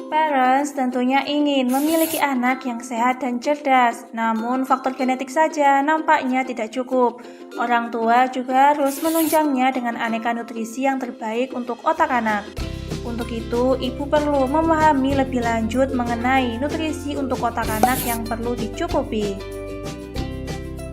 Parents tentunya ingin memiliki anak yang sehat dan cerdas, namun faktor genetik saja nampaknya tidak cukup. Orang tua juga harus menunjangnya dengan aneka nutrisi yang terbaik untuk otak anak. Untuk itu, ibu perlu memahami lebih lanjut mengenai nutrisi untuk otak anak yang perlu dicukupi.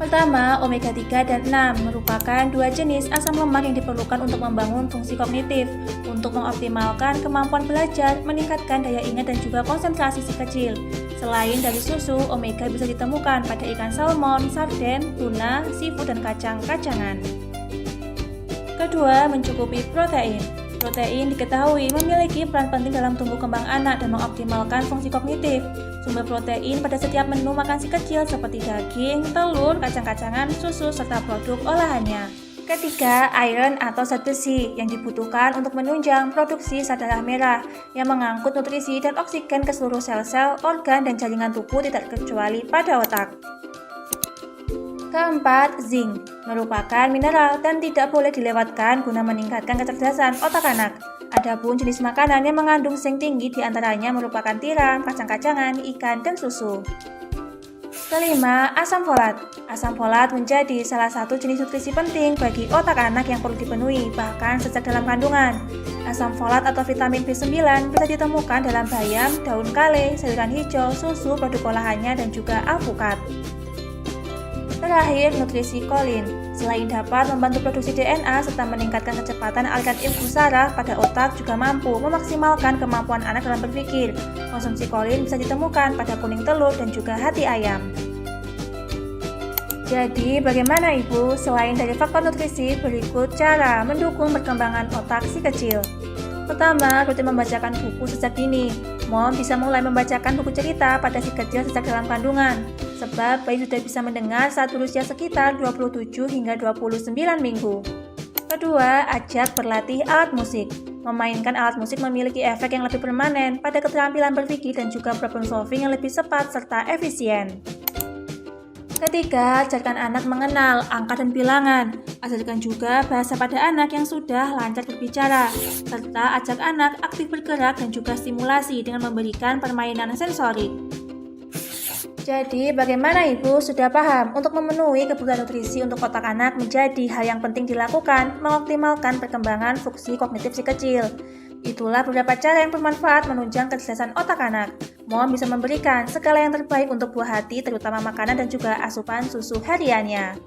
Pertama, omega 3 dan 6 merupakan dua jenis asam lemak yang diperlukan untuk membangun fungsi kognitif, untuk mengoptimalkan kemampuan belajar, meningkatkan daya ingat dan juga konsentrasi si kecil. Selain dari susu, omega bisa ditemukan pada ikan salmon, sarden, tuna, seafood, dan kacang-kacangan. Kedua, mencukupi protein. Protein diketahui memiliki peran penting dalam tumbuh kembang anak dan mengoptimalkan fungsi kognitif. Sumber protein pada setiap menu makan si kecil seperti daging, telur, kacang-kacangan, susu, serta produk olahannya. Ketiga, iron atau zat besi yang dibutuhkan untuk menunjang produksi zat darah merah yang mengangkut nutrisi dan oksigen ke seluruh sel-sel, organ, dan jaringan tubuh tidak terkecuali pada otak. Keempat, zinc merupakan mineral dan tidak boleh dilewatkan guna meningkatkan kecerdasan otak anak. Adapun jenis makanan yang mengandung zinc tinggi diantaranya merupakan tiram, kacang-kacangan, ikan, dan susu. Kelima, asam folat. Asam folat menjadi salah satu jenis nutrisi penting bagi otak anak yang perlu dipenuhi, bahkan sejak dalam kandungan. Asam folat atau vitamin B9 bisa ditemukan dalam bayam, daun kale, sayuran hijau, susu, produk olahannya, dan juga alpukat. Terakhir, nutrisi kolin. Selain dapat membantu produksi DNA serta meningkatkan kecepatan aliran ilmu saraf pada otak, juga mampu memaksimalkan kemampuan anak dalam berpikir. Konsumsi kolin bisa ditemukan pada kuning telur dan juga hati ayam. Jadi, bagaimana Ibu? Selain dari faktor nutrisi, berikut cara mendukung perkembangan otak si kecil. Pertama, rutin membacakan buku sejak dini. Mom bisa mulai membacakan buku cerita pada si kecil sejak dalam kandungan, sebab bayi sudah bisa mendengar saat berusia sekitar 27 hingga 29 minggu. Kedua, ajak berlatih alat musik. Memainkan alat musik memiliki efek yang lebih permanen pada keterampilan berpikir dan juga problem solving yang lebih cepat serta efisien. Ketiga, ajarkan anak mengenal angka dan bilangan. Ajarkan juga bahasa pada anak yang sudah lancar berbicara, serta ajak anak aktif bergerak dan juga stimulasi dengan memberikan permainan sensorik. Jadi, bagaimana Ibu? Sudah paham? Untuk memenuhi kebutuhan nutrisi untuk otak anak menjadi hal yang penting dilakukan, mengoptimalkan perkembangan fungsi kognitif si kecil. Itulah beberapa cara yang bermanfaat menunjang kecerdasan otak anak. Mom bisa memberikan segala yang terbaik untuk buah hati, terutama makanan dan juga asupan susu hariannya.